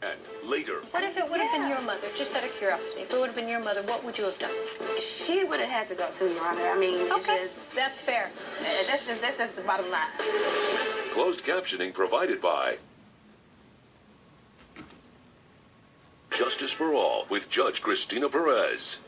And later. What if it would have been your mother, just out of curiosity? If it would have been your mother, what would you have done? She would have had to go too, Your Honor. I mean, okay. it's just... That's fair. That's the bottom line. Closed captioning provided by Justice for All with Judge Christina Perez.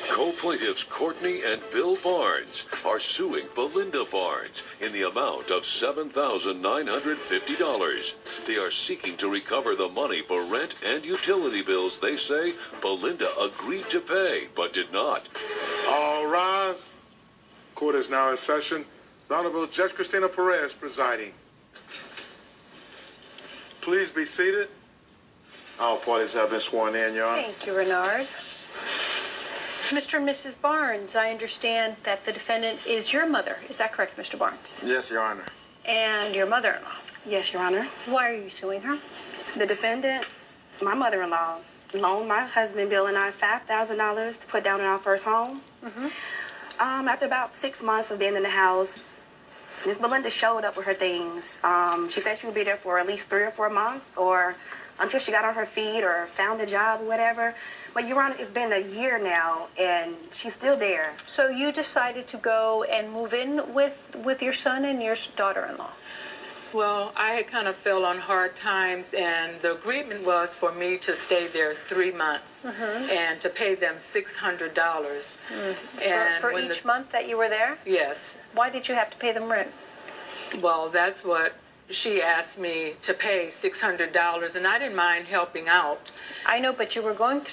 Co-plaintiffs Courtney and Bill Barnes are suing Belinda Barnes in the amount of $7,950. They are seeking to recover the money for rent and utility bills they say Belinda agreed to pay but did not. All rise. Court is now in session. The Honorable Judge Christina Perez presiding. Please be seated. All parties have been sworn in, Your Honor. Thank you, Renard. Mr. and Mrs. Barnes, I understand that the defendant is your mother. Is that correct, Mr. Barnes? Yes, Your Honor. And your mother-in-law? Yes, Your Honor. Why are you suing her? The defendant, my mother-in-law, loaned my husband, Bill, and I $5,000 to put down in our first home. After about 6 months of being in the house, Miss Belinda showed up with her things. She said she would be there for at least 3 or 4 months, or until she got on her feet or found a job or whatever. But, Your Honor, it's been a year now, and she's still there. So you decided to go and move in with your son and your daughter-in-law? Well, I had kind of fell on hard times, and the agreement was for me to stay there 3 months and to pay them $600. And for each month that you were there? Yes. Why did you have to pay them rent? Well, that's what she asked me to pay $600, and I didn't mind helping out. I know, but she was going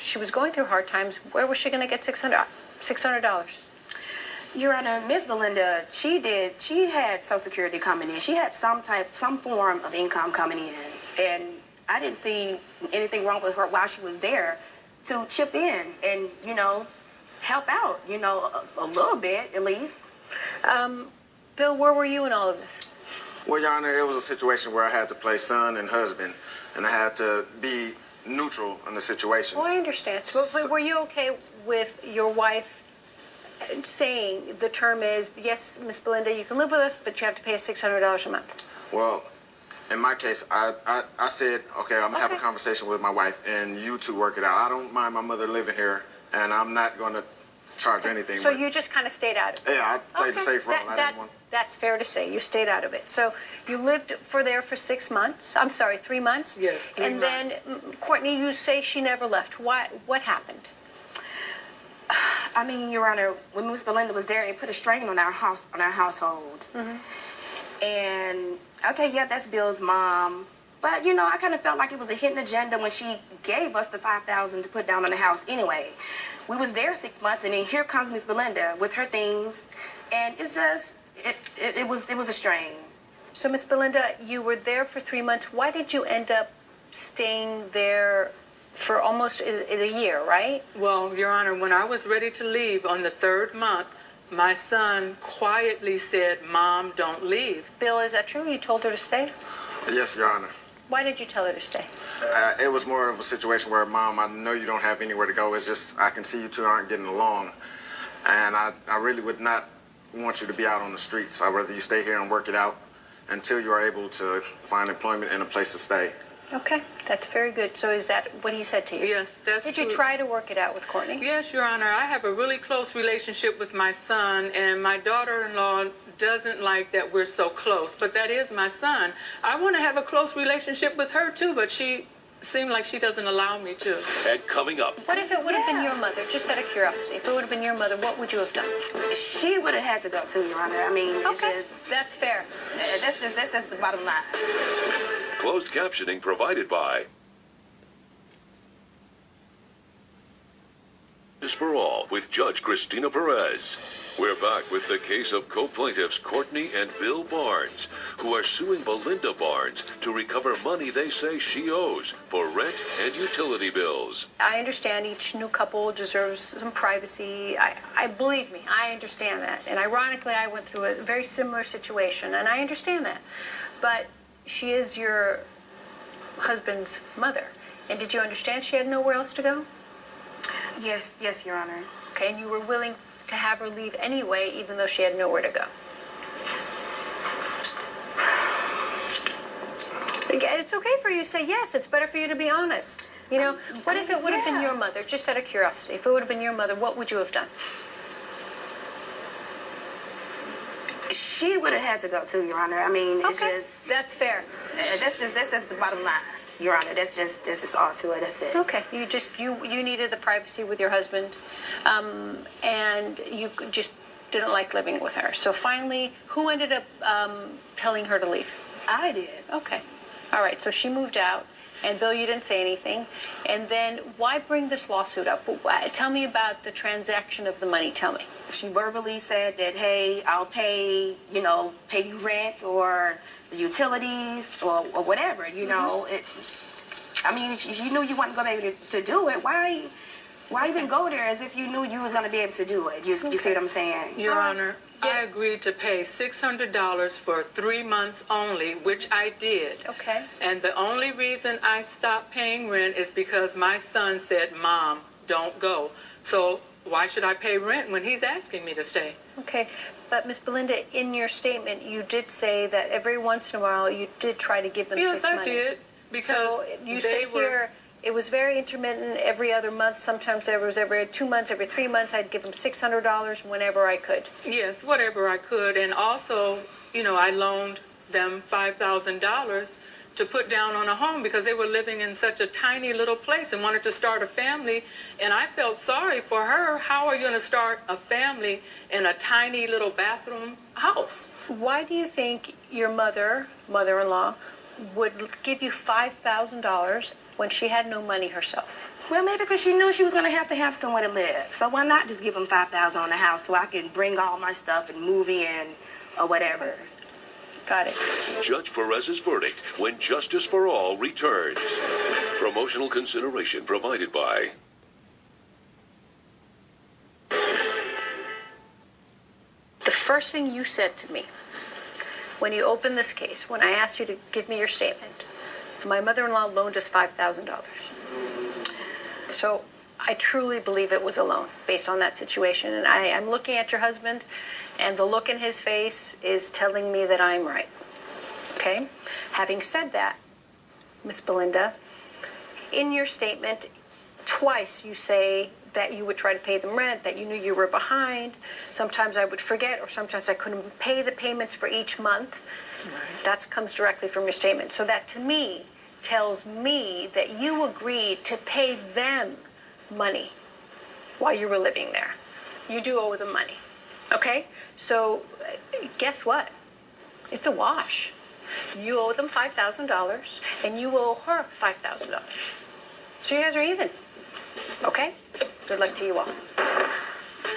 through hard times. Where was she going to get $600? Your Honor, Miss Belinda, she had Social Security coming in. She had some form of income coming in, and I didn't see anything wrong with her while she was there to chip in and, help out, a little bit at least. Bill, where were you in all of this? Well, Your Honor, it was a situation where I had to play son and husband, and I had to be neutral in the situation. Oh, I understand. So, but were you okay with your wife saying the term is, yes, Miss Belinda, you can live with us, but you have to pay us $600 a month? Well, in my case, I said, okay, I'm going to have a conversation with my wife, and you two work it out. I don't mind my mother living here, and I'm not going to charge anything. So you just kind of stayed out of it? Yeah, I played the safe role. That's fair to say. You stayed out of it. So you lived there for 6 months. I'm sorry, 3 months? Yes, 3 months. And then, Courtney, you say she never left. What happened? I mean, Your Honor, when Miss Belinda was there, it put a strain on our household. And, okay, yeah, that's Bill's mom. But, I kind of felt like it was a hidden agenda when she gave us the $5,000 to put down on the house anyway. We was there 6 months, and then here comes Miss Belinda with her things, and it's just, it was a strain. So, Miss Belinda, you were there for 3 months. Why did you end up staying there for almost a year, right? Well, Your Honor, when I was ready to leave on the 3rd month, my son quietly said, Mom, don't leave. Bill, is that true? You told her to stay? Yes, Your Honor. Why did you tell her to stay? It was more of a situation where, Mom, I know you don't have anywhere to go. It's just I can see you two aren't getting along. And I really would not want you to be out on the streets. I'd rather you stay here and work it out until you are able to find employment and a place to stay. Okay, that's very good. So is that what he said to you? Yes, that's Did true. you try to work it out with Courtney? Yes, Your Honor. I have a really close relationship with my son, and my daughter-in-law doesn't like that we're so close, but that is my son. I want to have a close relationship with her, too, but she seemed like she doesn't allow me to. And coming up. What if it would have been your mother, just out of curiosity? If it would have been your mother, what would you have done? She would have had to go too, Your Honor. I mean, okay, it's just... that's fair. That's the bottom line. Closed captioning provided by Justice for All with Judge Christina Perez. We're back with the case of co-plaintiffs Courtney and Bill Barnes, who are suing Belinda Barnes to recover money they say she owes for rent and utility bills. I understand each new couple deserves some privacy. I believe me, I understand that. And ironically, I went through a very similar situation, and I understand that. But she is your husband's mother. And did you understand she had nowhere else to go? Yes, Your Honor. Okay, and you were willing to have her leave anyway, even though she had nowhere to go? It's okay for you to say yes. It's better for you to be honest. You know, what if it would have been your mother, just out of curiosity? If it would have been your mother, what would you have done? She would have had to go too, Your Honor. I mean, it's Okay, just that's fair. that's the bottom line, Your Honor. That's just all to it. That's it. Okay, you needed the privacy with your husband, and you just didn't like living with her. So finally, who ended up telling her to leave? I did. Okay, all right. So she moved out, and Bill, you didn't say anything. And then why bring this lawsuit up? Tell me about the transaction of the money. Tell me. She verbally said that, hey, I'll pay you rent or the utilities or whatever, you know. I mean, if you knew you weren't going to be able to do it, why even go there as if you knew you was going to be able to do it? You see what I'm saying? Your Honor, I agreed to pay $600 for 3 months only, which I did. Okay. And the only reason I stopped paying rent is because my son said, Mom, don't go. So why should I pay rent when he's asking me to stay? Okay, but Miss Belinda, in your statement, you did say that every once in a while you did try to give them Yes, money. I did. Because So you say here it was very intermittent. Every other month, sometimes there was every 2 months, every 3 months. I'd give them $600 whenever I could. Yes, whatever I could. And also, I loaned them $5,000 to put down on a home because they were living in such a tiny little place and wanted to start a family. And I felt sorry for her. How are you going to start a family in a tiny little bathroom house? Why do you think your mother-in-law, would give you $5,000 when she had no money herself? Well, maybe because she knew she was going to have somewhere to live. So why not just give them $5,000 on the house so I can bring all my stuff and move in or whatever? Got it. Judge Perez's verdict when justice for all returns. Promotional consideration provided by The first thing you said to me when you opened this case, when I asked you to give me your statement, my mother-in-law loaned us $5,000. So I truly believe it was a loan based on that situation. And I'm looking at your husband, and the look in his face is telling me that I'm right. Okay? Having said that, Miss Belinda, in your statement, twice you say that you would try to pay them rent, that you knew you were behind. Sometimes I would forget, or sometimes I couldn't pay the payments for each month. Right. That comes directly from your statement. So that, to me, tells me that you agreed to pay them money while you were living there. You do owe them money. Okay? So guess what? It's a wash. You owe them $5,000, and you owe her $5,000. So you guys are even. Okay? Good luck to you all.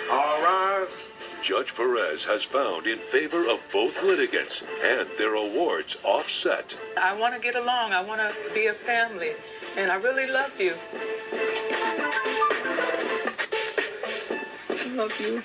All rise. Judge Perez has found in favor of both litigants, and their awards offset. I want to get along. I want to be a family. And I really love you. I love you.